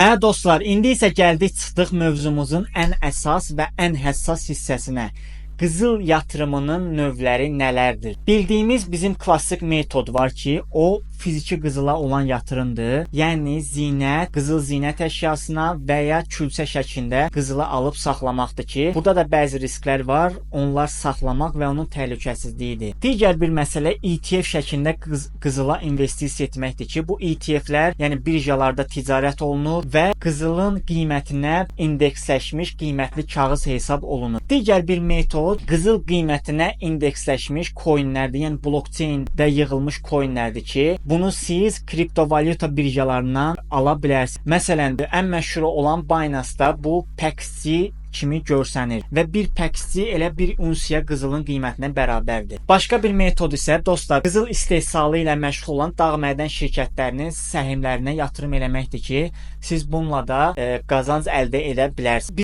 Dostlar, indi isə gəldik çıxdıq mövzumuzun ən əsas və ən həssas hissəsinə. Qızıl yatırımının növləri nələrdir? Bildiyimiz bizim klassik metod var ki, o fiziki qızıla olan yatırımdır. Yəni zinət, qızıl zinət əşyasına və ya külçə şəklində qızılı alıb saxlamaqdır ki, burada da bəzi risklər var. Onlar saxlamaq və onun təhlükəsizliyidir. Digər bir məsələ ETF şəklində qızıla investisiya etməkdir ki, bu ETF-lər, yəni birjalarda ticarət olunur və qızılın qiymətinə indeksləşmiş qiymətli kağız hesab olunur. Digər bir metod qızıl qiymətinə indeksləşmiş coinlərdir, yəni blockchain-də yığılmış coinlərdir ki, bunu siz kriptovalyuta birjalarından ala bilərsiniz. Məsələn, ən məşhur olan Binance-da bu PEXC kimi görsənir və bir PEXC elə bir unsiya qızılın qiymətinə bərabərdir. Başqa bir metod isə dostlar, qızıl istehsalı ilə məşğul olan dağ mədən şirkətlərinin səhmlərinə yatırım eləməkdir ki, siz bununla da qazanc əldə edə bilərsiniz.